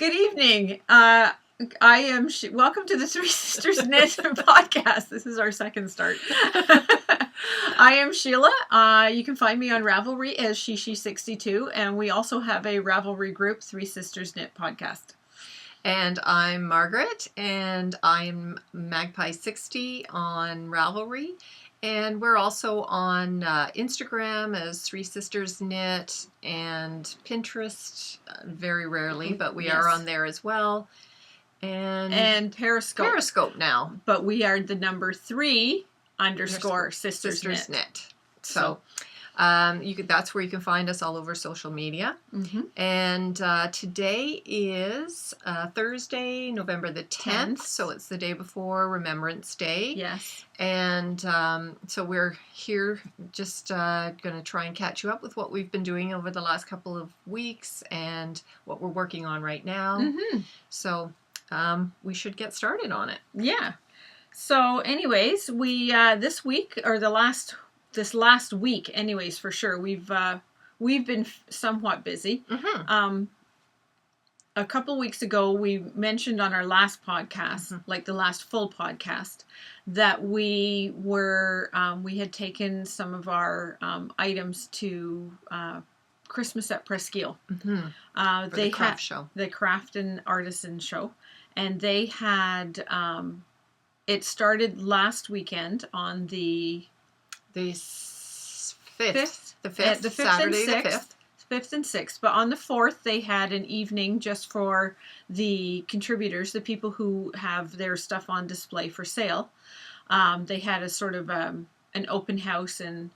Good evening. I am. Welcome to the Three Sisters Knit podcast. This is our second start. I am Sheila. You can find me on Ravelry as Shishi62, and we also have a Ravelry group, Three Sisters Knit podcast. And I'm Margaret, and I'm Magpie60 on Ravelry. And we're also on Instagram as Three Sisters Knit and Pinterest, very rarely, but we are on there as well. And Periscope. Periscope now. But we are the number 3 _ Sisters Knit. So that's where you can find us all over social media. Mm-hmm. And today is Thursday, November the 10th. So it's the day before Remembrance Day. Yes. And so we're here just going to try and catch you up with what we've been doing over the last couple of weeks and what we're working on right now. Mm-hmm. So we should get started on it. Yeah. So anyways, we this week, or this last week anyways, for sure, we've been somewhat busy. Mm-hmm. A couple weeks ago, we mentioned on our last podcast, mm-hmm. like the last full podcast, that we had taken some of our items to Christmas at Presqu'île. Mm-hmm. The craft show. The Craft and Artisan Show. And they had, it started last weekend on the 5th. The 5th, the 5th Saturday and 6th, the 5th. 5th and 6th. But on the 4th, they had an evening just for the contributors, the people who have their stuff on display for sale. They had a sort of an open house and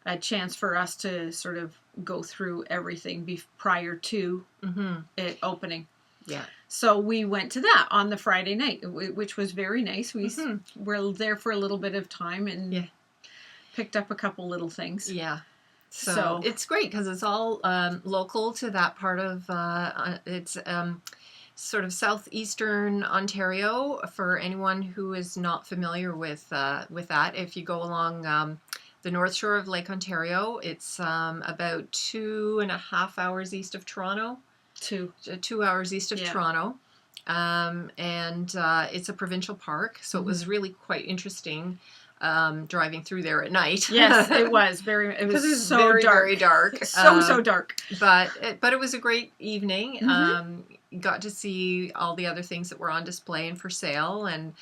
a chance for us to sort of go through everything prior to mm-hmm. it opening. Yeah. So we went to that on the Friday night, which was very nice. We mm-hmm. were there for a little bit of time and picked up a couple little things. Yeah. So it's great because it's all local to that part of it's sort of southeastern Ontario. For anyone who is not familiar with that, if you go along the north shore of Lake Ontario, it's about 2.5 hours east of Toronto. 2 hours east of Toronto. And it's a provincial park, so mm-hmm. it was really quite interesting driving through there at night. Yes, it was so very, dark. very dark. So dark. But it was a great evening. Mm-hmm. Got to see all the other things that were on display and for sale, and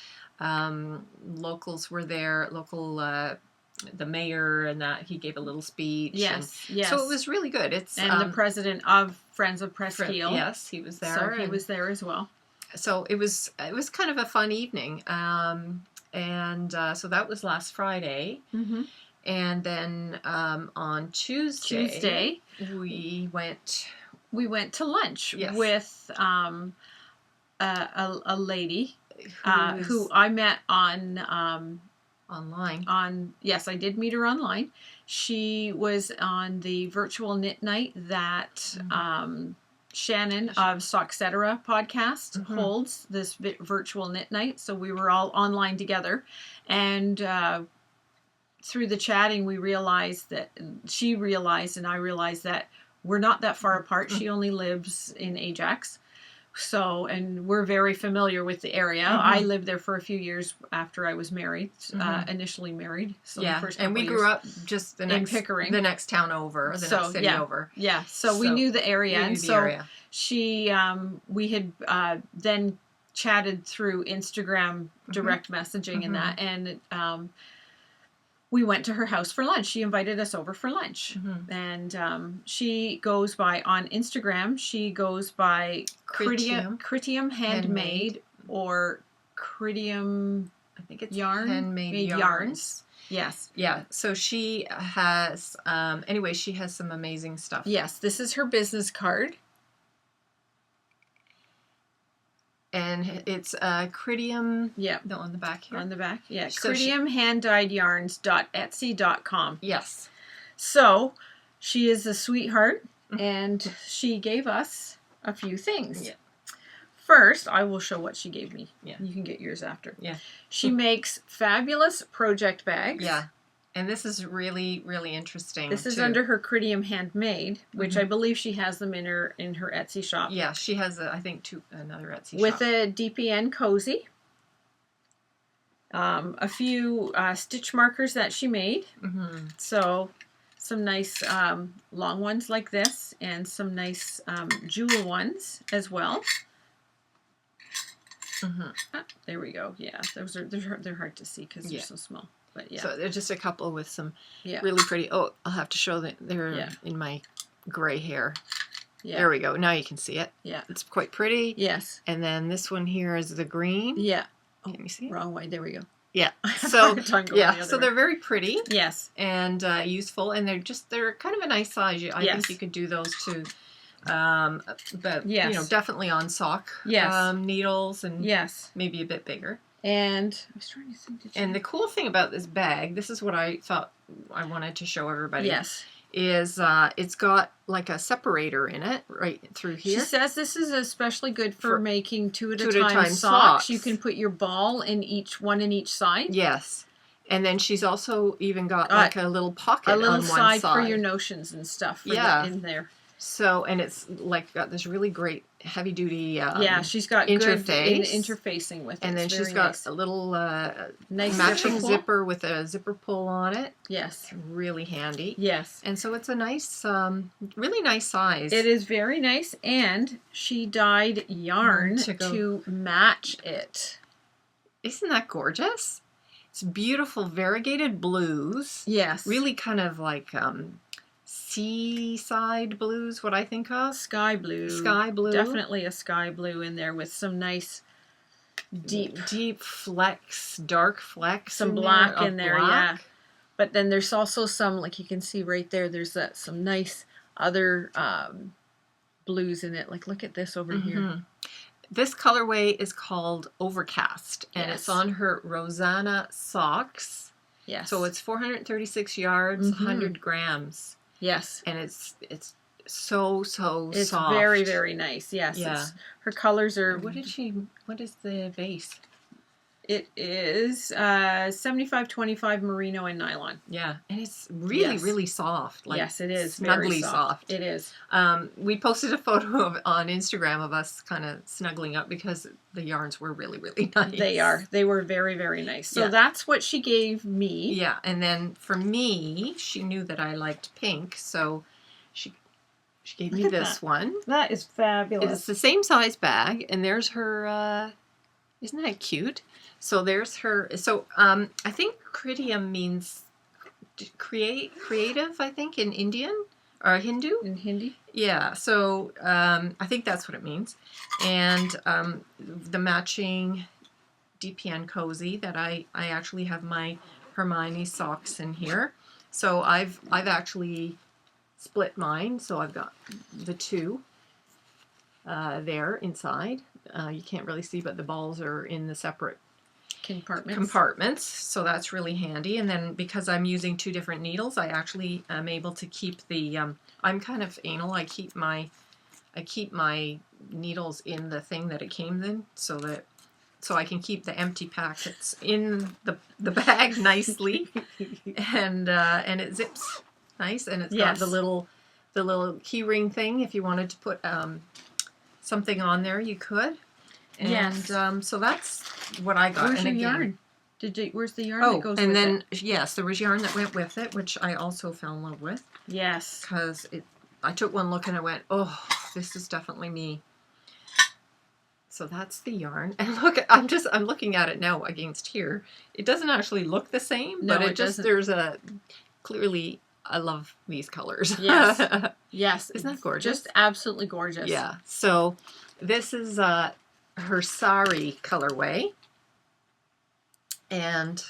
locals were there. The mayor and that he gave a little speech. Yes. So it was really good. And the president of Friends of Presqu'île. Yes, he was there. So he was there as well. So it was kind of a fun evening. So that was last Friday. Mm-hmm. And then on Tuesday we went to lunch with a lady who I met on online. Yes, I did meet her online. She was on the virtual knit night that mm-hmm. Shannon of Socksetera podcast mm-hmm. holds, this virtual knit night. So we were all online together, and through the chatting, she realized and I realized that we're not that far apart. She only lives in Ajax. So, and we're very familiar with the area. Mm-hmm. I lived there for a few years after I was married, mm-hmm. Initially married. So the first and we grew up just in Pickering, the next town over, next city over. Yeah, so we knew the area. Area. She, we had then chatted through Instagram direct mm-hmm. messaging mm-hmm. and that, and we went to her house for lunch. She invited us over for lunch. Mm-hmm. And she goes by, on Instagram, Cium Handmade or Cium, I think it's Handmade Yarns. Yes. Yeah. So she has, anyway, she has some amazing stuff. Yes. This is her business card. And it's Critium. Yeah. No, on the back here. On the back. Yeah. So CridiumHandDyedYarns.etsy.com. Yes. So she is a sweetheart, and she gave us a few things. Yeah. First, I will show what she gave me. Yeah. You can get yours after. Yeah. She makes fabulous project bags. Yeah. And this is really, really interesting. This is too. under her Cium Handmade, which I believe she has them in her Etsy shop. Yeah, she has I think another Etsy shop. With a DPN cozy. A few stitch markers that she made. So some nice long ones like this, and some nice jewel ones as well. There we go. Yeah, they're hard to see because they're so small. But yeah. So there's just a couple with some really pretty. Oh, I'll have to show that they're in my gray hair. Yeah. There we go. Now you can see it. Yeah. It's quite pretty. Yes. And then this one here is the green. Yeah. Oh, can you see it? Wrong way. There we go. Yeah. So so they're very pretty. Yes. And useful, and they're kind of a nice size. I think you could do those too. But you know, definitely on sock needles, and maybe a bit bigger. And I was trying to think. And the cool thing about this bag, this is what I thought I wanted to show everybody. Yes. Is it's got like a separator in it right through here. She says this is especially good for making two at a time socks. You can put your ball in each side. Yes. And then she's also even got like a little pocket on one side for your notions and stuff in there. So, and it's like got this really great heavy duty she's got interface. Good interfacing with it. And then she's got a little nice matching zipper with a zipper pull on it. Yes. Really handy. Yes. And so it's a nice, really nice size. It is very nice, and she dyed yarn to match it. Isn't that gorgeous? It's beautiful variegated blues. Yes. Really kind of like seaside blues, what I think of. Sky blue. Sky blue. Definitely a sky blue in there with some nice deep flecks, dark flecks. Some black in there, yeah. But then there's also some, like you can see right there, there's some nice other blues in it. Like look at this over here. This colorway is called Overcast, and it's on her Rosanna socks. Yes. So it's 436 yards, 100 grams. Yes. And it's so soft. It's very, very nice. Yes. Yeah. Her colors are... What is the base? It is 75-25 merino and nylon. Yeah. And it's really, really soft. Like, yes, it is. Snugly very soft. It is. We posted a photo on Instagram of us kind of snuggling up because the yarns were really, really nice. They are. They were very, very nice. So that's what she gave me. Yeah. And then for me, she knew that I liked pink, so she gave me this one. That is fabulous. It's the same size bag, and there's her, isn't that cute? So there's her, so I think Cium means creative, I think, in Indian, or Hindu. In Hindi? Yeah, so I think that's what it means. And the matching DPN cozy that I actually have my Hermione socks in here. So I've actually split mine, so I've got the two there inside. You can't really see, but the balls are in the separate compartments, so that's really handy. And then because I'm using two different needles, I actually am able to keep the I'm kind of anal. I keep my needles in the thing that it came in, so I can keep the empty packets in the bag nicely, and it zips nice, and it's got the little key ring thing. If you wanted to put something on there, you could. And so that's what I got. Where's your yarn? Where's the yarn that goes with it? And then, yes, there was yarn that went with it, which I also fell in love with. Yes. Because I took one look and I went, oh, this is definitely me. So that's the yarn. And look, I'm looking at it now against here. It doesn't actually look the same, but it just, clearly, I love these colors. Yes. Yes. Isn't that gorgeous? Just absolutely gorgeous. Yeah. So this is her sari colorway, and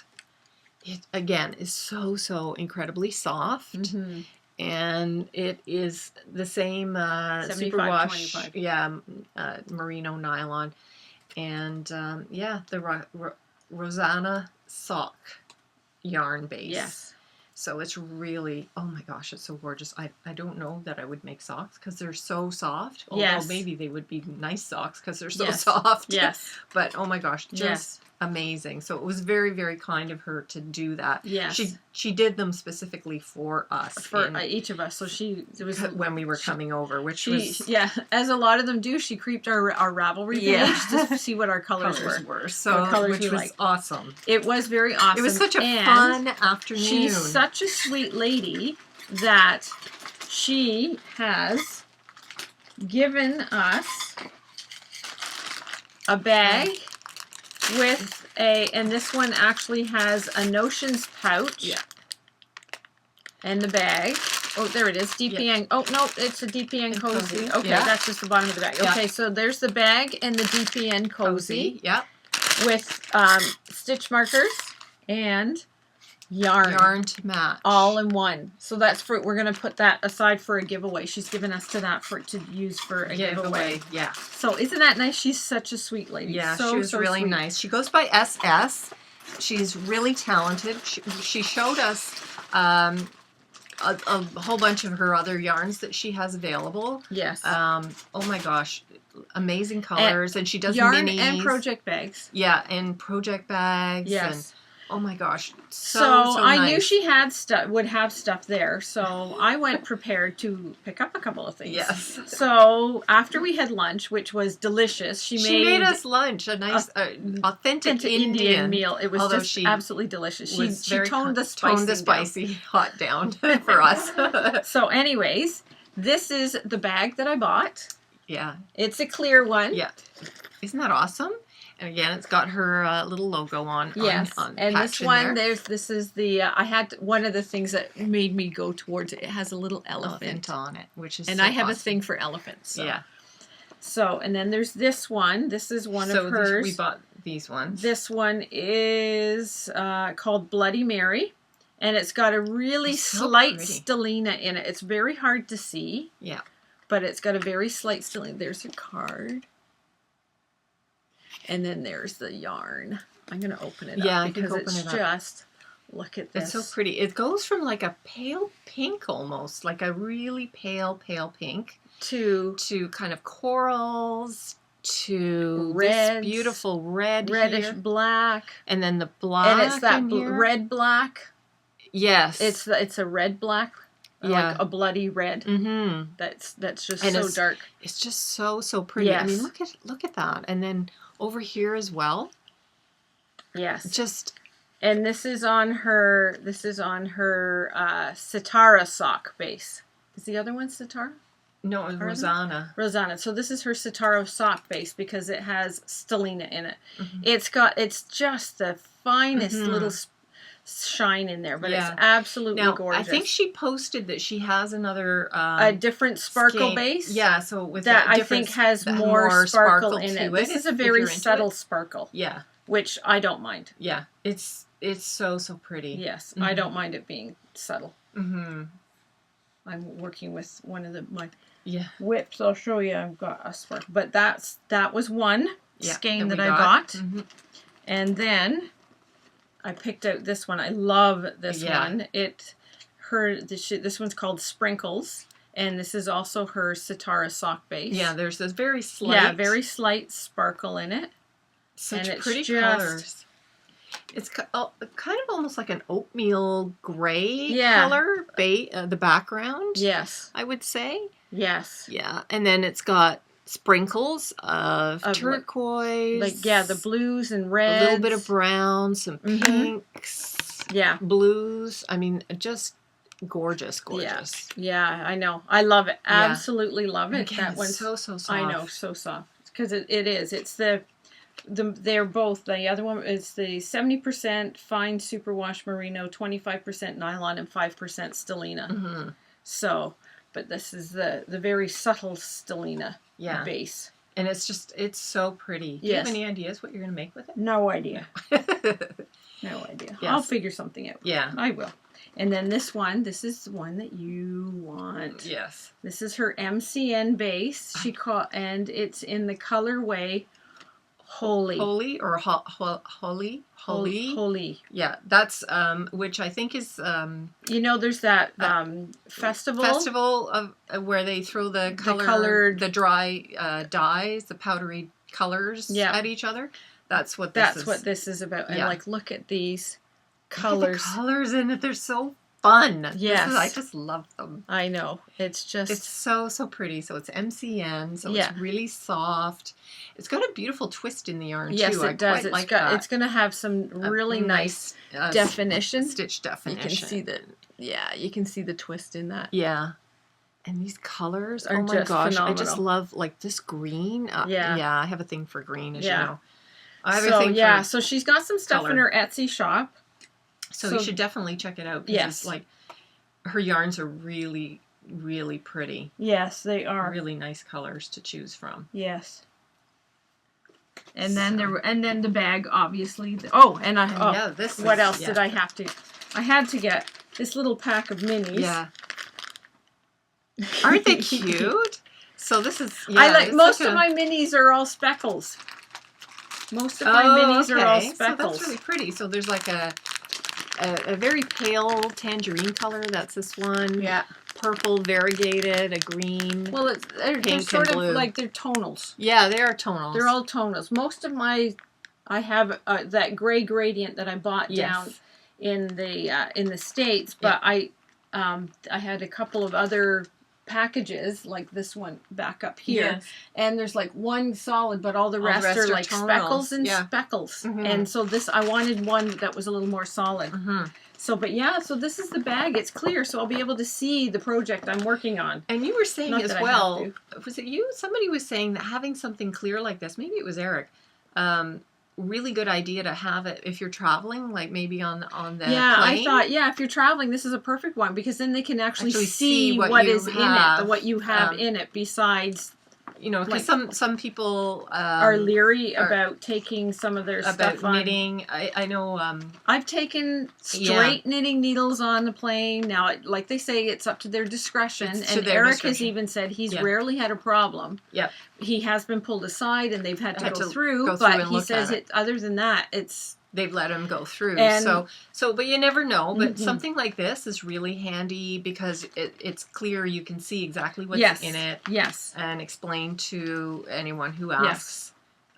it again is so incredibly soft, and it is the same superwash, merino nylon, and the Rosanna sock yarn base. Yes. So it's really, oh my gosh, it's so gorgeous. I don't know that I would make socks because they're so soft. Although maybe they would be nice socks because they're so soft. Yes. But oh my gosh, just amazing. So it was very, very kind of her to do that. Yes. She did them specifically for us. For each of us. So it was when we were coming over, which was... Yeah, as a lot of them do, she creeped our Ravelry page to see what our colors were. So, which was awesome. It was very awesome. It was such a fun afternoon. She's such a sweet lady that she has given us a bag with and this one actually has a Notions pouch. Yeah. And the bag. Oh, there it is. DPN. Yeah. Oh, no, it's a DPN cozy. Okay, yeah. That's just the bottom of the bag. Yeah. Okay, so there's the bag and the DPN cozy. Yeah. With stitch markers and yarn. Yarn to match. All in one. So that's for, we're going to put that aside for a giveaway. She's given us to that to use for a giveaway. Yeah. So isn't that nice? She's such a sweet lady. Yeah, she was really sweet. Nice. She goes by SS. She's really talented. She showed us a whole bunch of her other yarns that she has available. Yes. Oh my gosh. Amazing colors. And she does yarn minis. And project bags. Yeah, and project bags. Yes. And, oh my gosh. So I nice. knew she had would have stuff there, so I went prepared to pick up a couple of things. Yes. So after we had lunch, which was delicious, she made us lunch, a nice authentic Indian meal. It was just absolutely delicious. She toned the spicy hot down for us. So anyways, this is the bag that I bought. Yeah. It's a clear one. Yeah. Isn't that awesome? And again, it's got her little logo on. Yes, and this one, this is the, I had, one of the things that made me go towards it, it has a little elephant on it, which is and I have a thing for elephants. So. Yeah. So, and then there's this one. This is one of hers. We bought these ones. This one is called Bloody Mary, and it's got a really slight stellina in it. It's very hard to see. Yeah. But it's got a very slight stellina. There's a card. And then there's the yarn. I'm going to open it up because it's just, look at this. It's so pretty. It goes from like a pale pink almost, like a really pale pink, to kind of corals, to this beautiful reddish black. And then the black. And it's that red black. Yes. It's a red black. Yeah. Like a bloody red. Mm-hmm. That's just so dark. It's just so pretty. Yes. I mean, look at that. And then over here as well. Yes. And this is on her Sitara sock base. Is the other one Sitara? No, it's Rosanna. Rosanna. So this is her Sitara sock base because it has stellina in it. Mm-hmm. It's just the finest little shine in there, but it's absolutely gorgeous. I think she posted that she has another a different sparkle base. Yeah, so with that I think has more sparkle in it. This is a very subtle sparkle. Yeah, which I don't mind. Yeah, it's so pretty. Yes, I don't mind it being subtle. Mm-hmm. I'm working with one of my whips. I'll show you. I've got a sparkle, but that was one skein that I got, and then I picked out this one. I love this one. This one's called Sprinkles, and this is also her Sitara sock base. Yeah, there's this very slight sparkle in it. Such pretty colors. It's kind of almost like an oatmeal gray color, the background. Yes. I would say. Yes. Yeah, and then it's got sprinkles of turquoise. The blues and reds. A little bit of brown, some pinks. Yeah. Blues. I mean, just gorgeous. Yeah, I know. I love it. Absolutely love it. Again, that one's so soft. I know, so soft. Because it is. It's they're both. The other one is the 70% fine superwash merino, 25% nylon, and 5% stellina. Mm-hmm. So, but this is the very subtle stellina base. And it's so pretty. Do you have any ideas what you're going to make with it? No idea. No idea. Yes. I'll figure something out. Yeah. I will. And then this is the one that you want. Yes. This is her MCN base. And it's in the colorway Holy. Holy or Holy? Holy. Yeah, that's which I think is there's that festival of where they throw the dry dyes, the powdery colors at each other. That's what this is about. And yeah. like, look at these colors. colors. Look at the colors in it. They're so fun. Yes. I just love them. I know. It's so pretty. So it's MCN. So it's really soft. It's got a beautiful twist in the yarn yes, too. It does. It's going to have some really nice definition. Stitch definition. You can see you can see the twist in that. Yeah. And these colors are oh my gosh, phenomenal. I just love like this green. Yeah, I have a thing for green, as you know. I have a thing for so she's got some stuff in her Etsy shop. So you should definitely check it out. Yes. It's like her yarns are really, really pretty. Yes, they are. Really nice colors to choose from. Yes. And then the bag, obviously. What else did I have to? I had to get this little pack of minis. Yeah. Aren't they cute? So this is. Yeah, I like most of my minis are all speckles. Most of my minis are all speckles. So that's really pretty. So there's like a very pale tangerine color. That's this one. Yeah. Purple variegated, a green. Well, they're sort of like they're tonals. Yeah, they are tonals. They're all tonals. Most of I have that gray gradient that I bought down in the States, but I had a couple of other packages like this one back up here, and there's like one solid, but all the rest are like tonals. Speckles and speckles. Mm-hmm. And so I wanted one that was a little more solid. Mm-hmm. So this is the bag. It's clear, so I'll be able to see the project I'm working on. And you were saying as well, was it you? Somebody was saying that having something clear like this, maybe it was Eric, really good idea to have it if you're traveling, like maybe on the plane. I thought, if you're traveling, this is a perfect one because then they can actually see what is in it, what you have in it besides... You know, because some people are leery about taking some of their stuff on. Knitting. I know. I've taken straight knitting needles on the plane. Now, like they say, it's up to their discretion. And Eric has even said he's rarely had a problem. Yep. He has been pulled aside and they've had to go through. But he says other than that, it's... They've let him go through. And but you never know. But something like this is really handy because it's clear. You can see exactly what's in it. Yes. And explain to anyone who asks.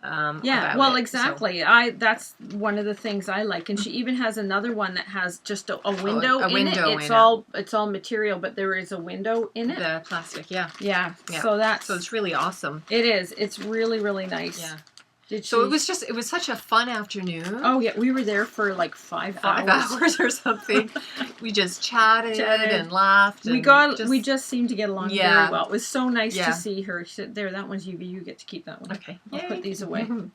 Well, exactly. That's one of the things I like. And she even has another one that has just a window in it. It's all material, but there is a window in it. The plastic, yeah. So it's really awesome. It is. It's really, really nice. Yeah. So it was such a fun afternoon. Oh yeah, we were there for like 5 hours. 5 hours or something. We just chatted and laughed. We just seemed to get along very well. It was so nice to see her. She said, "There, that one's you. You get to keep that one." Okay, I'll put these away. And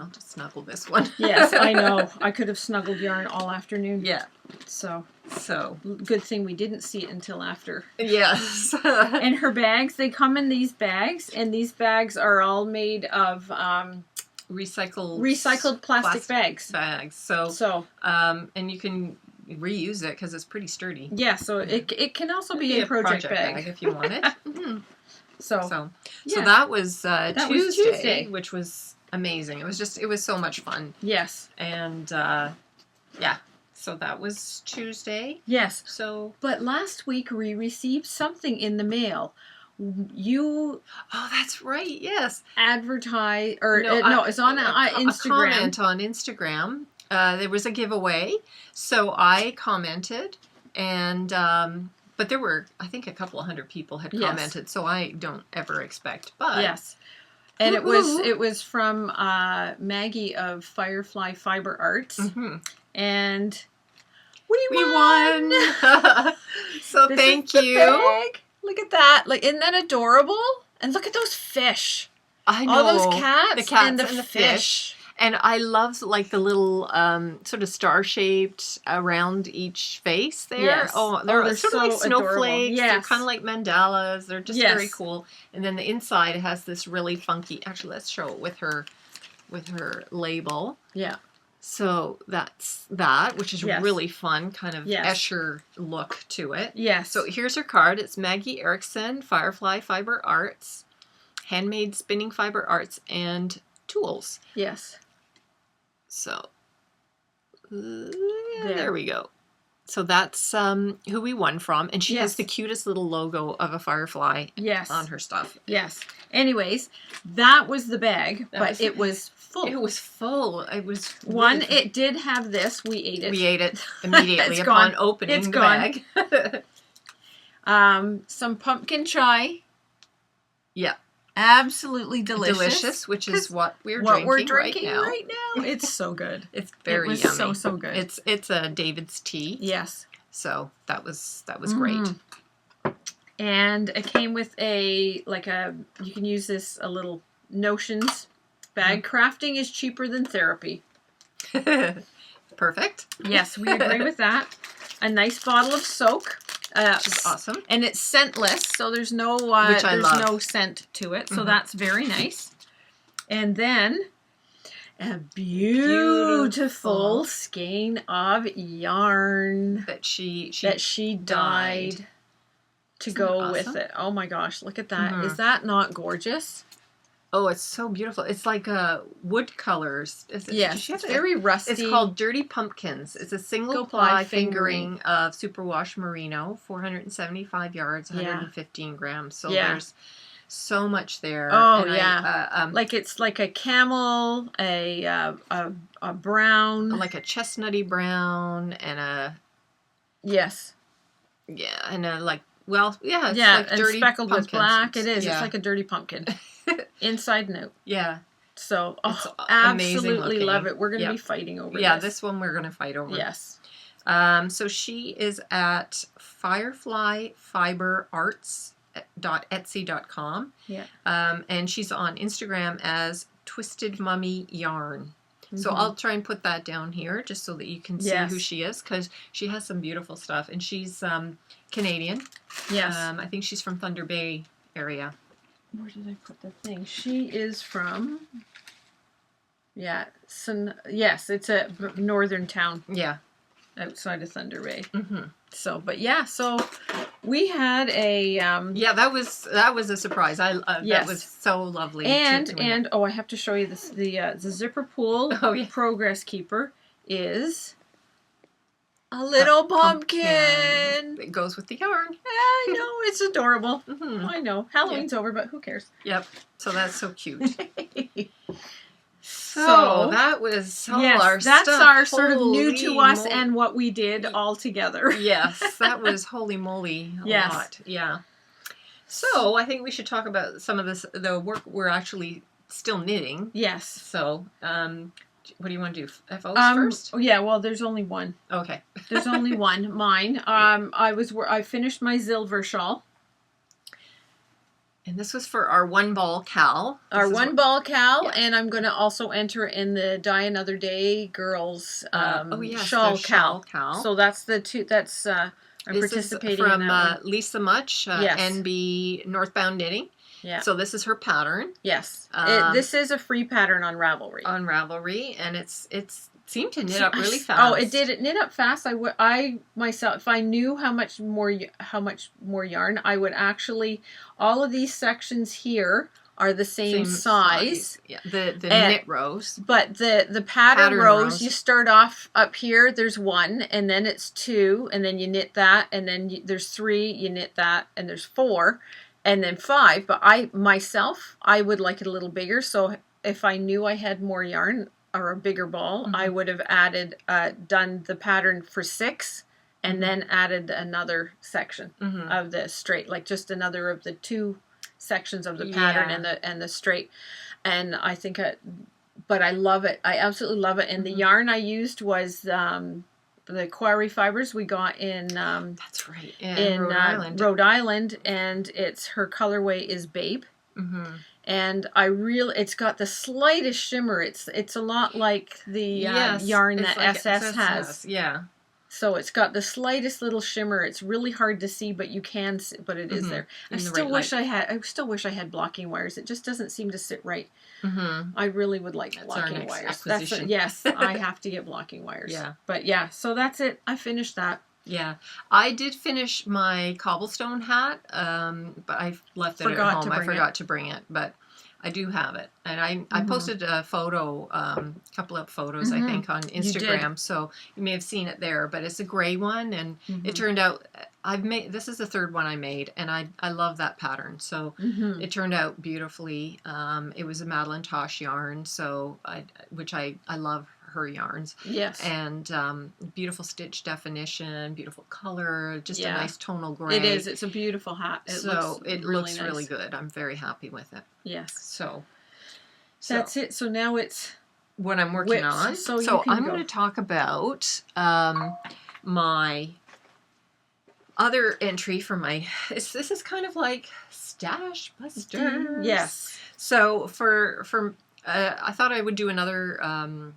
I'll just snuggle this one. Yes, I know. I could have snuggled yarn all afternoon. Yeah. So good thing we didn't see it until after. Yes. And her bags, they come in these bags, and these bags are all made of recycled plastic bags. So and you can reuse it because it's pretty sturdy. Yeah, so it can also be a project bag if you want it. So Yeah. that was Tuesday, which was amazing. It was so much fun. Yes. And so that was Tuesday. Yes. So, but last week we received something in the mail. You that's right. Yes. Advertise it's on Instagram. A comment on Instagram. There was a giveaway, so I commented, and but there were, I think, a couple of hundred people had commented, so I don't ever expect. But yes, and it was from Maggie of Firefly Fiber Arts, and we won. So thank you. Bag. Look at that! Like, isn't that adorable? And look at those fish. I know. All those cats, the cats and the fish. And I love like the little sort of star-shaped around each face there. Yes. They're sort of like snowflakes. Yes. They're kind of like mandalas. They're just very cool. And then the inside has this really funky. Actually, let's show it with her label. Yeah. So that's that, which is really fun, kind of Escher look to it. Yes. So here's her card. It's Maggie Erickson, Firefly Fiber Arts, Handmade Spinning Fiber Arts, and Tools. Yes. So there we go. So that's who we won from, and she has the cutest little logo of a firefly on her stuff. Yes. Anyways, that was the bag, but it was full. It was full. It was One, really... it did have this. We ate it. We ate it immediately It's upon gone. opening It's the gone. bag. Some pumpkin chai. Yeah. Absolutely delicious. Delicious, which is what we're drinking right now. It's so good. It's very yummy. So good. It's a David's tea. Yes. So that was great. And it came with you can use this a little notions. Bag crafting is cheaper than therapy. Perfect. Yes, we agree with that. A nice bottle of soak. Which is awesome. And it's scentless, so there's no no scent to it. So that's very nice. And then a beautiful skein of yarn that she dyed to go with it. Oh my gosh, look at that. Is that not gorgeous? Oh, it's so beautiful. It's like wood colors. Yes, it's very rusty. It's called Dirty Pumpkins. It's a single ply fingering of superwash merino, 475 yards, 115 grams. So there's so much there. Oh, like it's like a camel, a brown. Like a chestnutty brown and a... Yes. Yeah, and a like... Well, yeah, it's like and dirty speckled pumpkins. with black. It is. It's like a dirty pumpkin. Inside and out. Yeah. So, absolutely love it. We're going to be fighting over this. Yeah, this one we're going to fight over. Yes. So she is at fireflyfiberarts.etsy.com. Yeah. And she's on Instagram as Twisted Mummy Yarn. So I'll try and put that down here just so that you can see who she is, because she has some beautiful stuff. And she's Canadian. Yes. I think she's from Thunder Bay area. Where did I put the thing? She is from... Yeah. Yes, it's a northern town. Yeah. Outside of Thunder Bay. So, but yeah, so we had a... yeah, that was a surprise. That was so lovely. And I have to show you this. The zipper pool progress keeper is a little pumpkin. It goes with the yarn. I know, it's adorable. I know. Halloween's over, but who cares? Yep. So that's so cute. So that was our that's stuff. Our sort of new to us and what we did all together. Yes, that was holy moly a lot. Yeah. So I think we should talk about some of the work we're actually still knitting. Yes. So what do you want to do? FOs first? Yeah, well, there's only one. Okay. There's only one. Mine. I finished my Zilver shawl. And this was for our one ball cal. And I'm going to also enter in the Die Another Day girls shawl cal. So that's the two. That's I'm participating from in that one. Lisa Much, NB Northbound Knitting. Yeah. So this is her pattern. Yes. This is a free pattern on Ravelry. And it's seemed to knit up really fast. Oh, it did. It knit up fast. I myself, if I knew how much more yarn, I would actually. All of these sections here are the same size. Yeah, the knit rows. But the pattern rows, you start off up here. There's one, and then it's two, and then you knit that, and then there's three. You knit that, and there's four, and then five. But I would like it a little bigger. So if I knew I had more yarn or a bigger ball, I would have added, done the pattern for 6, and then added another section of the straight, like just another of the 2 sections of the pattern and the straight. And I think, but I love it. I absolutely love it. And the yarn I used was the Quarry fibers we got in. That's right. In Rhode Island, and her colorway is Babe. And it's got the slightest shimmer. It's a lot like the yarn that like SS has. Yeah. So it's got the slightest little shimmer. It's really hard to see, but you can see, but it is there. I still wish I had blocking wires. It just doesn't seem to sit right. I really would like blocking wires. Yes, I have to get blocking wires. Yeah. But yeah, so that's it. I finished that. Yeah, I did finish my cobblestone hat, but I left it at home. I forgot to bring it. But I do have it, and I posted a photo, couple of photos, I think, on Instagram, so you may have seen it there. But it's a gray one, and it turned out this is the third one I made, and I love that pattern. So it turned out beautifully. It was a Madeline Tosh yarn, so which I love her yarns. Yes. And beautiful stitch definition, beautiful color, just a nice tonal gray. It is. It's a beautiful hat. It looks really good. I'm very happy with it. Yes. So that's it. So now it's what I'm working on. So I'm going to talk about my other entry for my. This is kind of like Stash Busters. Yes. So for I thought I would do another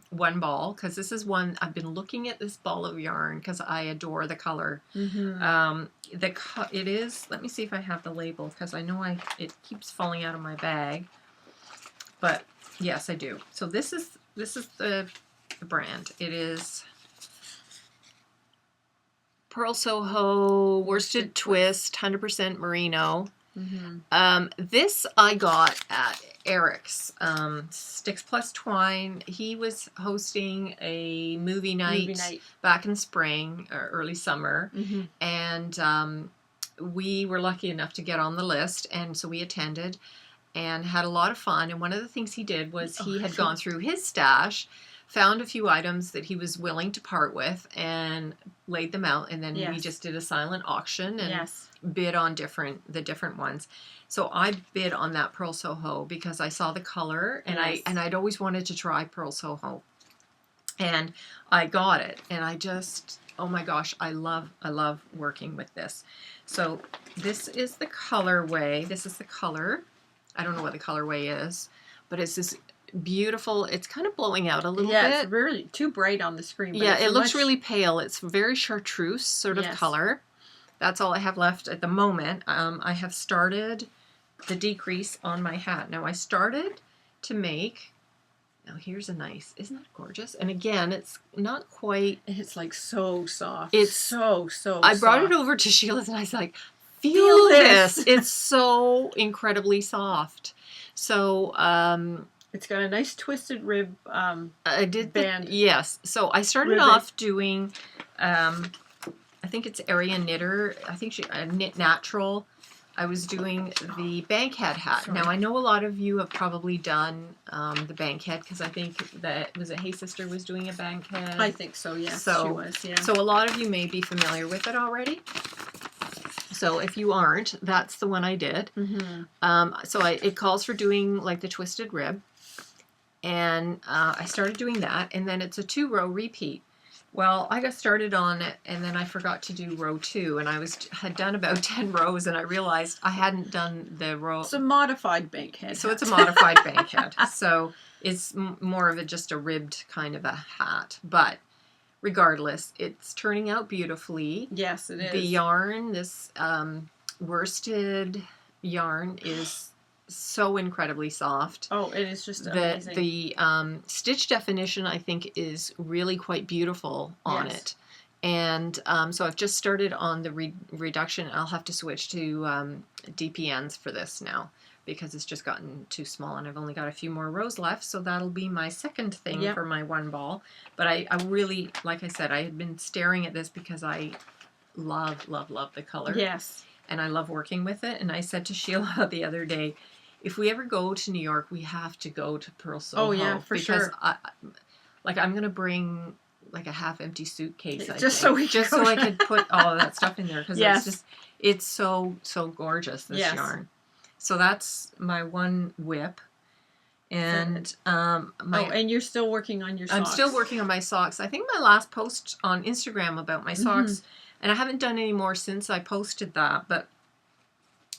one ball, because this is one I've been looking at, this ball of yarn, because I adore the color. It is. Let me see if I have the label, because I know it keeps falling out of my bag. But yes, I do. So this is the brand. It is Pearl Soho Worsted Twist 100% Merino. This I got at Eric's Sticks Plus Twine. He was hosting a movie night back in spring or early summer, and we were lucky enough to get on the list, and so we attended and had a lot of fun. And one of the things he did was he had gone through his stash, found a few items that he was willing to part with, and laid them out, and then we just did a silent auction and bid on the different ones. So I bid on that Pearl Soho because I saw the color, and I'd always wanted to try Pearl Soho, and I got it, and I just, oh my gosh, I love working with this. So this is the colorway. This is the color. I don't know what the colorway is, but it's this beautiful. It's kind of blowing out a little bit. Yeah, it's really too bright on the screen. But yeah, it looks really pale. It's very chartreuse sort of color. That's all I have left at the moment. I have started the decrease on my hat. Now I started to make. Now here's a nice. Isn't that gorgeous? And again, it's not quite. It's like so soft. It's so I brought it over to Sheila's, and I was like, feel this. It's so incredibly soft. So it's got a nice twisted rib I did band. Yes. So I started off doing I think it's Area Knitter. I think she Knit Natural. I was doing the bankhead hat. Now I know a lot of you have probably done the bankhead, because I think that was it. Hey Sister was doing a bankhead. I think so. Yes, she was. Yeah. So a lot of you may be familiar with it already. So if you aren't, that's the one I did. So it calls for doing like the twisted rib, and I started doing that, and then it's a 2-row repeat. Well, I got started on it, and then I forgot to do row 2, and I had done about 10 rows, and I realized I hadn't done the row. It's a modified bankhead. So it's a modified bankhead. So it's more of just a ribbed kind of a hat, but regardless, it's turning out beautifully. Yes, it is. The yarn, this worsted yarn, is so incredibly soft. Oh, it is just amazing. The stitch definition, I think, is really quite beautiful on it. And so I've just started on the reduction. I'll have to switch to DPNs for this now, because it's just gotten too small, and I've only got a few more rows left, so that'll be my second thing for my one ball. But I really, like I said, I had been staring at this because I love the color. Yes. And I love working with it, and I said to Sheila the other day, if we ever go to New York, we have to go to Pearl Soho. Oh yeah, for sure. Because I'm going to bring like a half-empty suitcase, so I could put all of that stuff in there, because it's so gorgeous, this yarn. So that's my one whip, and and you're still working on your socks. I'm still working on my socks. I think my last post on Instagram about my socks, and I haven't done any more since I posted that, but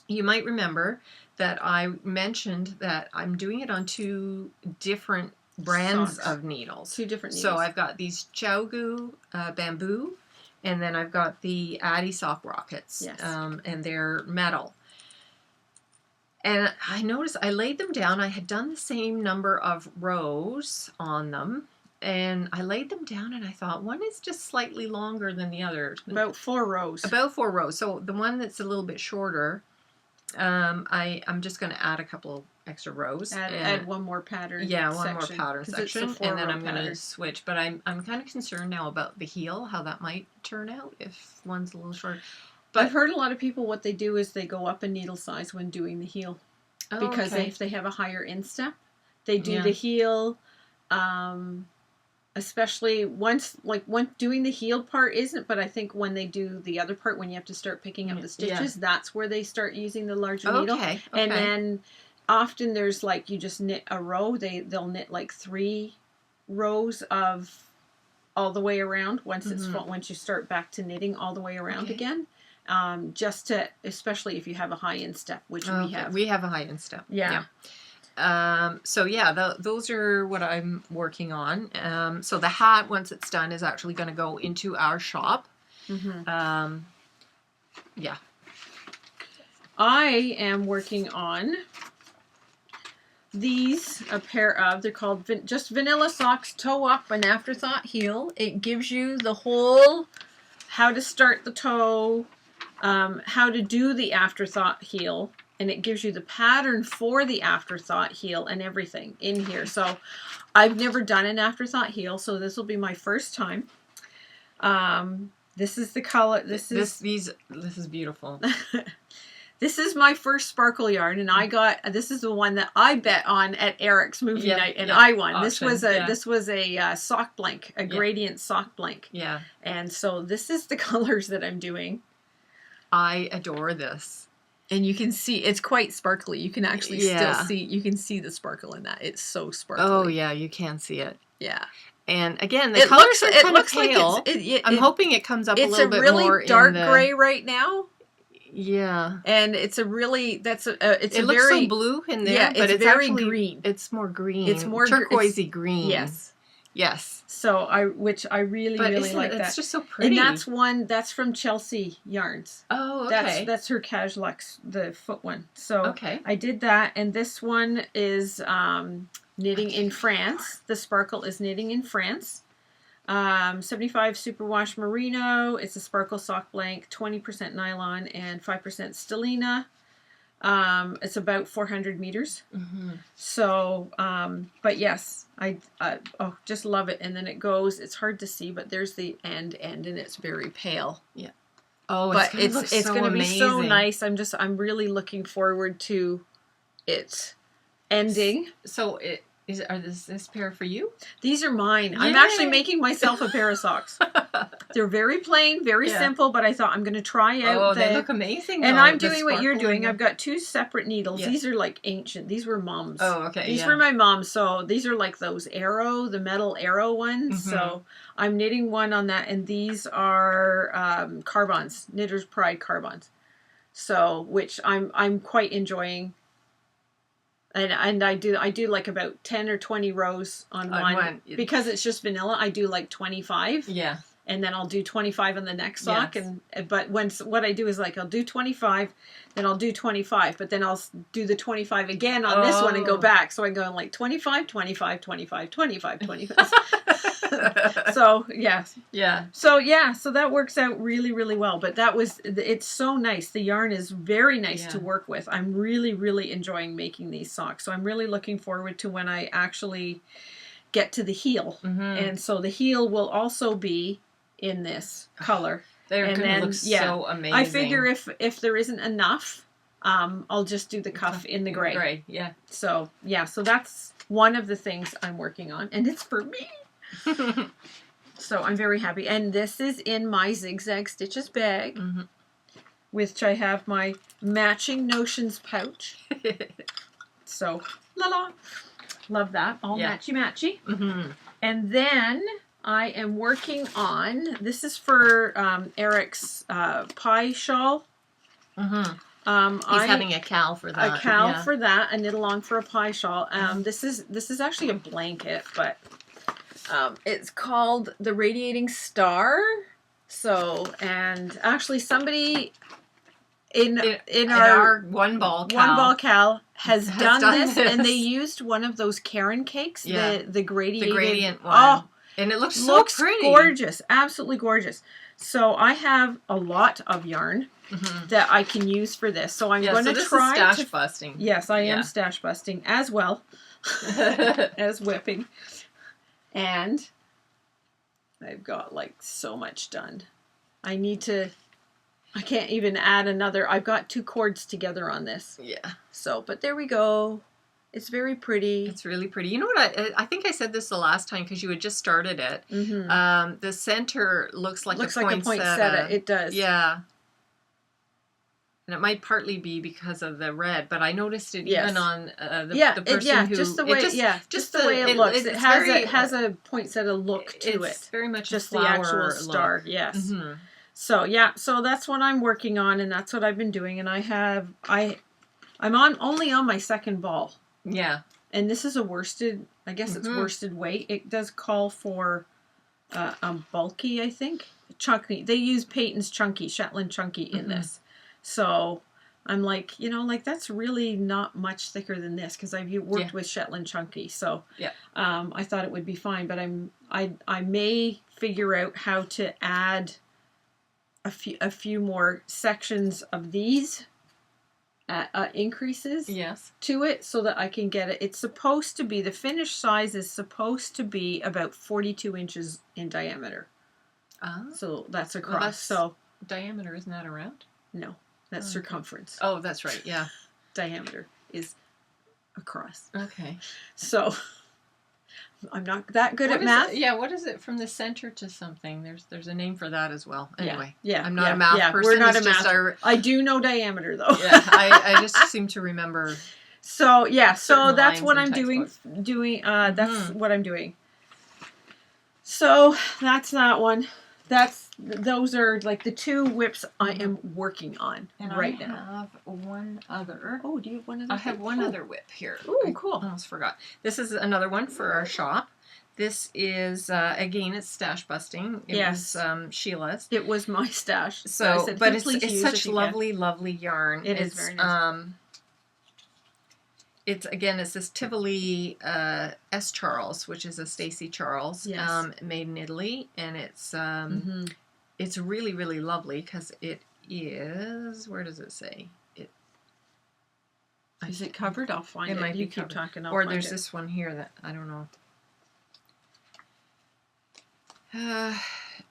you might remember that I mentioned that I'm doing it on 2 different brands of needles. 2 different needles. So I've got these Chow bamboo, and then I've got the Addy sock rockets, and they're metal. And I noticed I laid them down. I had done the same number of rows on them, and I laid them down, and I thought one is just slightly longer than the other. About 4 rows. About 4 rows. So the one that's a little bit shorter, I'm just going to add a couple extra rows. Add one more pattern. Yeah, one more pattern section, and then I'm going to pattern. switch. But I'm kind of concerned now about the heel, how that might turn out if one's a little short. But I've heard a lot of people, what they do is they go up a needle size when doing the heel. Oh, because okay. if they have a higher instep, they do the heel, especially once doing the heel part isn't, but I think when they do the other part, when you have to start picking up the stitches, that's where they start using the larger needle. Okay. And then often there's like, you just knit a row, they'll knit like 3 rows of all the way around once it's full, once you start back to knitting all the way around again. Just to, especially if you have a high instep, which we have. We have a high instep. Yeah. So yeah, those are what I'm working on. So the hat, once it's done, is actually going to go into our shop. Yeah. I am working on these, a pair of, they're called just vanilla socks, toe up, an afterthought heel. It gives you the whole, how to start the toe, how to do the afterthought heel, and it gives you the pattern for the afterthought heel and everything in here. So I've never done an afterthought heel, so this will be my first time. This is the color. This is beautiful. This is my first sparkle yarn, and this is the one that I bet on at Eric's movie night, and I won. Auction, this was a sock blank, a gradient sock blank. Yeah. And so this is the colors that I'm doing. I adore this. And you can see, it's quite sparkly. You can actually still see, you can see the sparkle in that. It's so sparkly. Oh yeah, you can see it. Yeah. And again, the colors are kind of pale. I'm hoping it comes up a little bit more. It's a really dark gray right now. Yeah. And it's a really, it looks so blue in there, but it's very actually green. It's more green. It's more turquoisey green. Yes. Yes. So which I really like that. It's just so pretty. And that's from Chelsea Yarns. Oh, okay. That's her Cashluxe, the foot one. So I did that, and this one is knitting in France. The sparkle is knitting in France. 75 superwash merino. It's a sparkle sock blank, 20% nylon and 5% stellina. It's about 400 meters. So, but yes, I just love it. And then it goes, it's hard to see, but there's the end, and it's very pale. Yeah. Oh, but it's going to be so nice. I'm really looking forward to it ending. So are this pair for you? These are mine. Yay. I'm actually making myself a pair of socks. They're very plain, very simple, but I thought I'm going to try out. Oh, they look amazing. And I'm doing what you're doing. I've got 2 separate needles. These are like ancient. These were Mom's. Oh, okay. These were my mom's. So these are like those the metal arrow ones. So I'm knitting one on that, and these are carbons, Knitter's Pride carbons. So which I'm quite enjoying. And I do like about 10 or 20 rows on one. Because it's just vanilla, I do like 25. Yeah. And then I'll do 25 on the next sock. Yes. But what I do is like I'll do 25, then I'll do 25, but then I'll do the 25 again on this one and go back. So I go like 25, 25, 25, 25, 25. So yeah. So that works out really, really well. But it's so nice. The yarn is very nice to work with. I'm really, really enjoying making these socks. So I'm really looking forward to when I actually get to the heel. And so the heel will also be in this color. They're going to look so amazing. I figure if there isn't enough, I'll just do the cuff in the gray. Gray, yeah. So that's one of the things I'm working on, and it's for me. So I'm very happy. And this is in my Zigzag Stitches bag, which I have my matching Notions pouch. So, love that. All matchy-matchy. And then I am working on, this is for Eric's pie shawl. He's having a cowl for that. A cowl for that, a knit along for a pie shawl. This is actually a blanket, but it's called the Radiating Star. So, and actually somebody in our one ball cowl has done this, and they used one of those Karen cakes, the gradient one. Oh, and it looks so pretty. Gorgeous, absolutely gorgeous. So I have a lot of yarn, that I can use for this. So I'm going to try stash busting. Yes, I am stash busting as well as whipping. And I've got like so much done. I can't even add another. I've got 2 cords together on this. Yeah. So, but there we go. It's very pretty. It's really pretty. You know what? I think I said this the last time because you had just started it. The center looks like a poinsettia. It does. Yeah. And it might partly be because of the red, but I noticed it even on the person who... just the way, just the way it looks. It has a poinsettia look to it. It's very much just a flower the actual star. Look. Yes. So so that's what I'm working on, and that's what I've been doing. And I'm only on my 2nd ball. Yeah. And this is a worsted. I guess it's worsted weight. It does call for bulky, I think, chunky. They use Peyton's chunky, Shetland chunky in this. So I'm like, that's really not much thicker than this because I've worked with Shetland chunky. So I thought it would be fine, but I may figure out how to add a few more sections of these increases to it so that I can get it. It's supposed to be, the finished size is supposed to be about 42 inches in diameter. So that's across. Well, diameter, isn't that around? No. That's circumference. Oh, that's right. Yeah. Diameter is across. Okay. So I'm not that good at math. What is it from the center to something? There's a name for that as well. Anyway. Yeah. I'm not a math person. We're not a math. I do know diameter though. Yeah. I just seem to remember. So that's what I'm doing. That's what I'm doing. So that's that one. Those are like the 2 whips I am working on right now. I have one other. Oh, do you have one other? I have one other whip here. Oh, cool. I almost forgot. This is another one for our shop. This is, again, it's stash busting. It was Sheila's. It was my stash. So I said, but it's such lovely, lovely yarn. It's very nice. It's this Tivoli S. Charles, which is a Stacy Charles, made in Italy, and it's really, really lovely because it is. Where does it say? Is it covered? I'll find it. Might you be keep covered. talking. Or there's this one here that I don't know.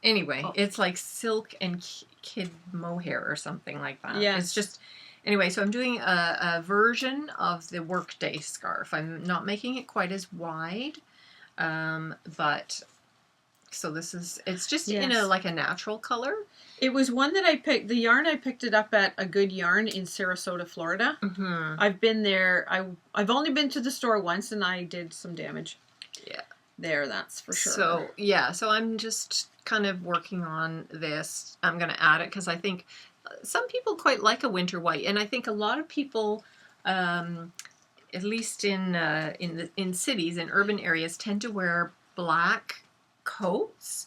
Anyway, it's like silk and kid mohair or something like that. Yeah, it's just. Anyway, so I'm doing a version of the workday scarf. I'm not making it quite as wide, but so it's just in a natural color. It was one that I picked. The yarn I picked it up at a Good Yarn in Sarasota, Florida. I've been there. I've only been to the store once, and I did some damage. Yeah, there, that's for sure. So so I'm just kind of working on this. I'm going to add it because I think. Some people quite like a winter white, and I think a lot of people, at least in cities, in urban areas, tend to wear black coats.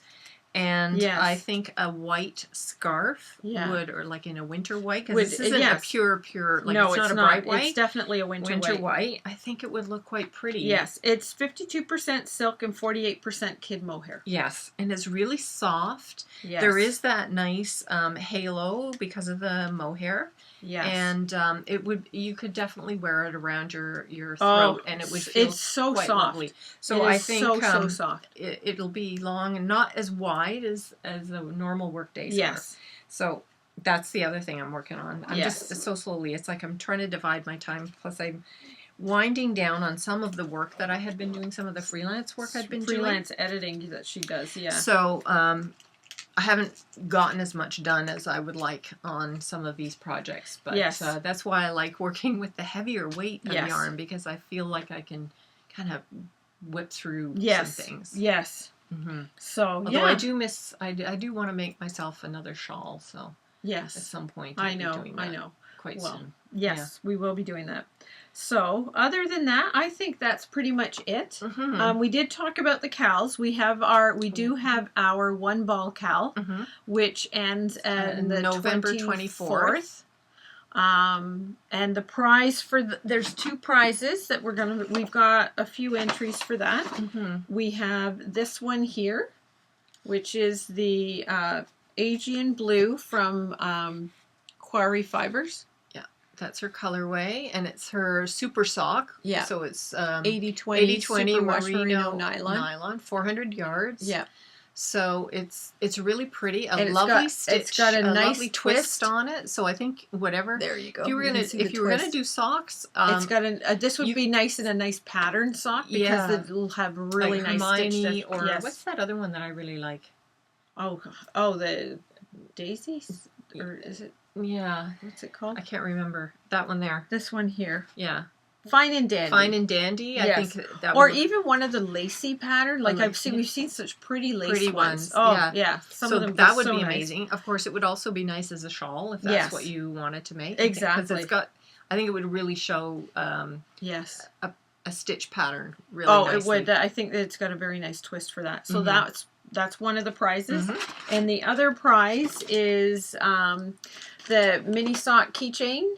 And I think a white scarf would, or like in a winter white, because this isn't a pure, like no, it's not a bright white. It's definitely a winter white. I think it would look quite pretty. Yes, it's 52% silk and 48% kid mohair. Yes, and it's really soft. Yes. There is that nice halo because of the mohair. Yes. And you could definitely wear it around your throat, and it would feel quite soft. Lovely. So I think so soft. It'll be long and not as wide as a normal workday scarf. Yes. So that's the other thing I'm working on. I'm just so slowly. It's like I'm trying to divide my time. Plus I'm winding down on some of the work that I had been doing, some of the freelance work I'd been doing. Freelance editing that she does, yeah. So I haven't gotten as much done as I would like on some of these projects, but that's why I like working with the heavier weight of yarn, because I feel like I can kind of whip through some things. Yes. So although I do miss, I do want to make myself another shawl. So at some point I know quite soon. Yes, we will be doing that. So, other than that, I think that's pretty much it. We did talk about the cals. We do have our 1 ball cal, which ends the November 24th. And the prize there's 2 prizes that we've got a few entries for that. We have this one here, which is the Asian blue from Quarry Fibers. That's her colorway, and it's her super sock. Yeah. So it's 80/20 superwash merino nylon, 400 yards. Yeah. So it's really pretty. A And lovely stitch. It's got a nice lovely twist on it. So I think whatever. There you go. If you were gonna do socks, it's got this would be nice in a nice pattern sock because it'll have really like nice Hermione stitch. or what's that other one that I really like? Oh, the daisies, or is it? Yeah. What's it called? I can't remember. That one there. This one here. Yeah. Fine and Dandy. Fine and Dandy. Yes. I think that or even one of the lacy pattern. Like lacy. we've seen such pretty lace ones. Oh yeah. Some of them that would be nice. Amazing. Of course, it would also be nice as a shawl if that's what you wanted to make. Exactly. Because it's got. I think it would really show. Yes. A stitch pattern really. nicely. It would. I think that it's got a very nice twist for that. So that's one of the prizes, and the other prize is the mini sock keychain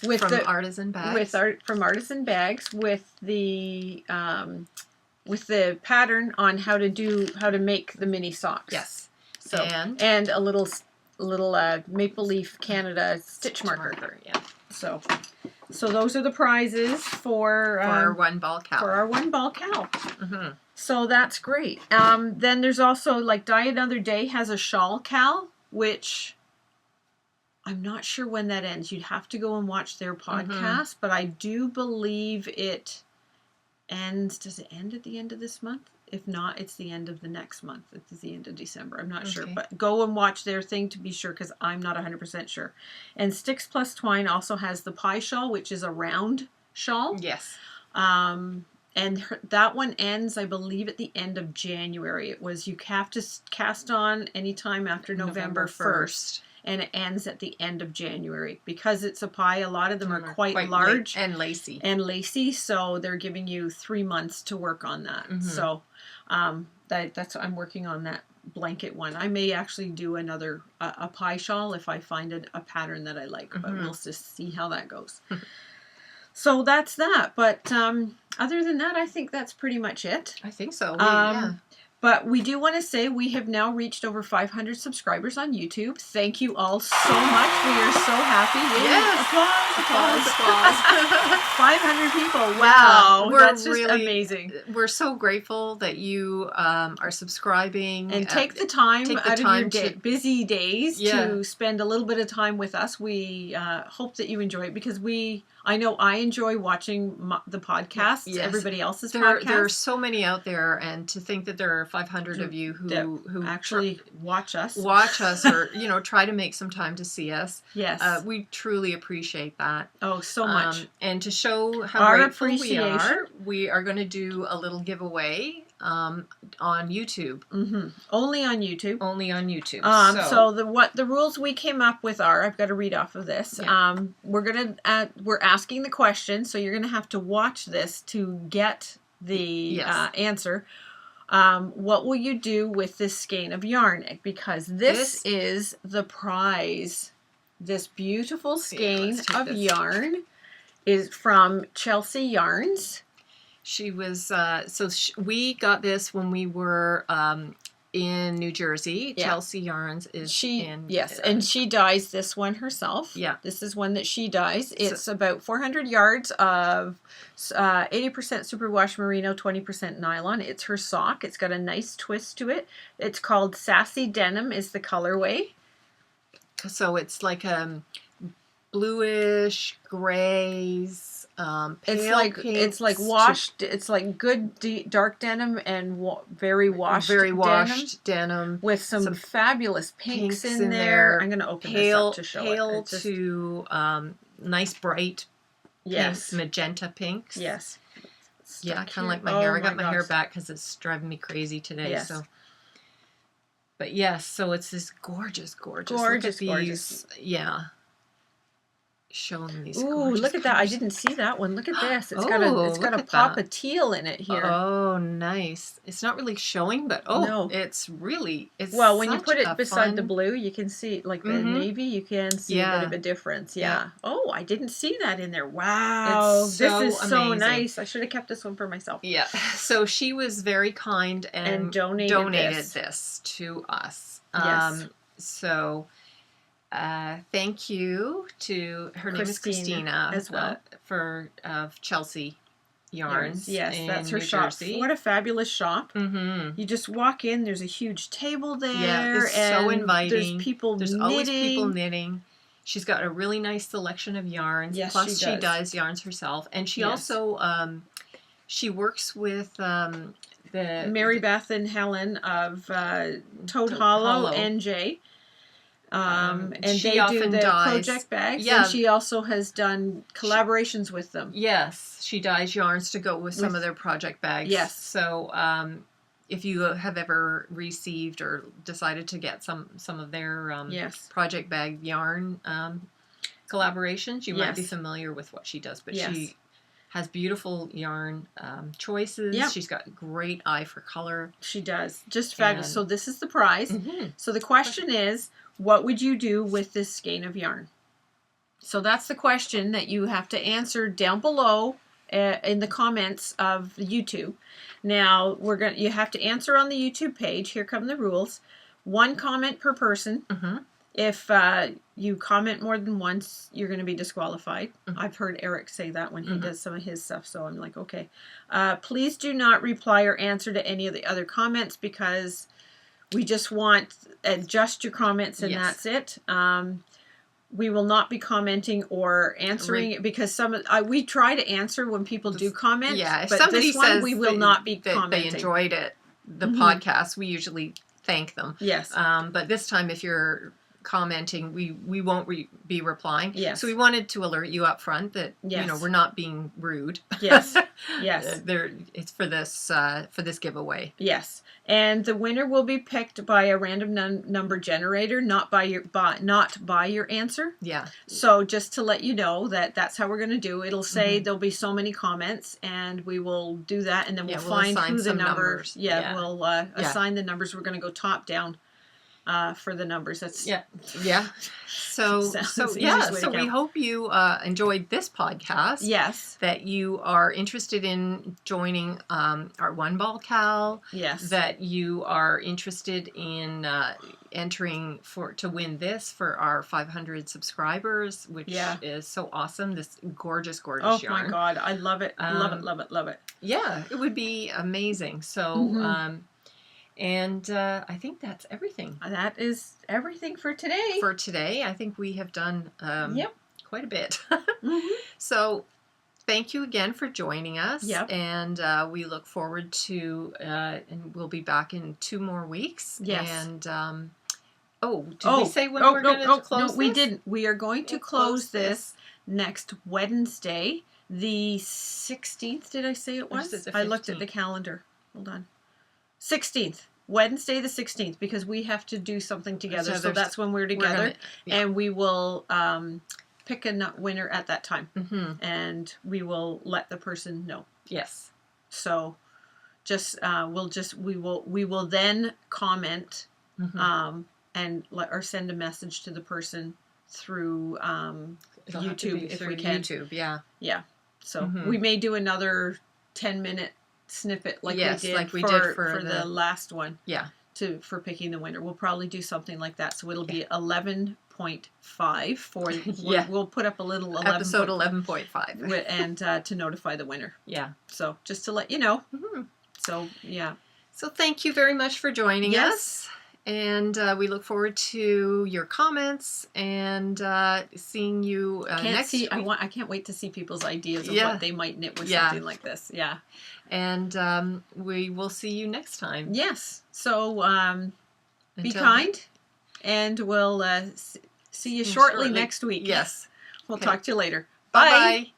with from Artisan Bags. From Artisan Bags with the pattern on how to make the mini socks. Yes. So and a little Maple Leaf Canada stitch marker. Yeah. So those are the prizes for our one ball cow. For our one ball cow. So that's great. Then there's also like Die Another Day has a shawl cow, which I'm not sure when that ends. You'd have to go and watch their podcast, but I do believe it ends. Does it end at the end of this month? If not, it's the end of the next month. It's the end of December. I'm not sure. But go and watch their thing to be sure, because I'm not 100% sure. And Sticks Plus Twine also has the pie shawl, which is a round shawl. Yes. And that one ends, I believe, at the end of January. It was you have to cast on anytime after November 1st. And it ends at the end of January. Because it's a pie, a lot of them are quite large. And lacy. So they're giving you 3 months to work on that. So that's I'm working on that blanket one. I may actually do another a pie shawl if I find a pattern that I like. But we'll just see how that goes. So that's that. But other than that, I think that's pretty much it. I think so. But we do want to say we have now reached over 500 subscribers on YouTube. Thank you all so much. We are so happy. Yes. Applause. 500 people. Wow. That's just amazing. We're so grateful that you are subscribing. And take the time out of your busy days to spend a little bit of time with us. We hope that you enjoy it because I know I enjoy watching the podcasts, everybody else's podcasts. There are so many out there, and to think that there are 500 of you who actually watch us or try to make some time to see us. Yes. We truly apprecially that. Oh, so much. And to show how our grateful appreciation, we are going to do a little giveaway on YouTube. Only on YouTube. Only on YouTube. So the rules we came up with are, I've got to read off of this. Yeah. We're asking the question, so you're gonna have to watch this to get the answer. What will you do with this skein of yarn? Because this is the prize. This beautiful skein of yarn is from Chelsea Yarns. She was, we got this when we were in New Jersey. Yeah. Chelsea Yarns is in. Yes, and she dyes this one herself. Yeah. This is one that she dyes. It's about 400 yards of 80% superwash merino, 20% nylon. It's her sock. It's got a nice twist to it. It's called Sassy Denim is the colorway. So it's like bluish, grays. It's like washed. It's like good dark denim and very washed denim with some fabulous pinks in there. I'm going to open this up to show it. To nice bright pinks, magenta pinks. Yes. Yeah, kind of like my hair. I got my hair back because it's driving me crazy today. Yes. So. But yes, so it's this gorgeous. Look at these, showing these. Ooh, look at that! I didn't see that one. Look at this. It's got a pop of teal in it here. Oh, nice. It's not really showing, but it's really. Well, when you put it beside the blue, you can see like the navy. You can see a bit of a difference. Yeah. Oh, I didn't see that in there. Wow, this is so nice. I should have kept this one for myself. Yeah. So she was very kind and donated this to us. Yes. So. Thank you to her name is Christina as well for Chelsea Yarns. Yes, in that's her New shop. Jersey. What a fabulous shop! Mm-hmm. You just walk in. There's a huge table there. Yeah, it's and so inviting. There's people There's knitting. always people knitting. She's got a really nice selection of yarns. Yes, Plus, she does yarns herself, and she also she works with the Mary Beth and Helen of Toad Hollow NJ. And they do the project bags, and she also has done collaborations with them. Yes, she dyes yarns to go with some of their project bags. Yes. So if you have ever received or decided to get some of their project bag yarn collaborations, you might be familiar with what she does. But she has beautiful yarn choices. Yep. She's got great eye for color. She does. Just fabulous. So this is the prize. Mm-hmm. So the question is, what would you do with this skein of yarn? So that's the question that you have to answer down below in the comments of YouTube. Now you have to answer on the YouTube page. Here come the rules. 1 comment per person. Mm-hmm. If you comment more than once, you're going to be disqualified. Mm-hmm. I've heard Eric say that when he does some of his stuff, so I'm like, okay. Please do not reply or answer to any of the other comments, because we just want just your comments, and that's it. We will not be commenting or answering it, because we try to answer when people do comment. Yeah, if but somebody this one, says we will not be commenting. They enjoyed the podcast, we usually thank them. Yes. But this time, if you're commenting, we won't be replying. Yes. So we wanted to alert you up front that we're not being rude. Yes. Yes. It's for this giveaway. Yes. And the winner will be picked by a random number generator, not by your answer. Yeah. So just to let you know that's how we're going to do. It'll say there'll be so many comments, and we will do that, and then we'll find who the numbers. Yeah, we'll assign the numbers. We're going to go top down for the numbers. That's yeah. So we hope you enjoyed this podcast. Yes. That you are interested in joining our One Ball Cal. Yes. That you are interested in entering to win this for our 500 subscribers, which is so awesome. This gorgeous yarn. Oh my God, I love it. Love it. Yeah, it would be amazing. So. And I think that's everything. That is everything for today. For today, I think we have done quite a bit. So thank you again for joining us. Yep. And we look forward to, and we'll be back in 2 more weeks. Yes. And, did we say when we're going to close this? No, we didn't. We are going to close this next Wednesday, the 16th. Did I say it was? I looked at the calendar. Hold on. 16th. Wednesday the 16th, because we have to do something together. So that's when we're together. And we will pick a winner at that time. Mm-hmm. And we will let the person know. Yes. So just we will then comment and or send a message to the person through YouTube if we can. YouTube, yeah. So we may do another 10-minute snippet like we did for the last one. Yeah. For picking the winner. We'll probably do something like that. So it'll be 11.5 for we'll put up a little 11 episode 11.5 and to notify the winner. Yeah. So just to let you know. Mm-hmm. So yeah. So thank you very much for joining us. And we look forward to your comments and seeing you next week. I can't wait to see people's ideas of what they might knit with something like this. Yeah. And we will see you next time. Yes. So be kind, and we'll see you shortly next week. Yes. We'll talk to you later. Bye. Bye.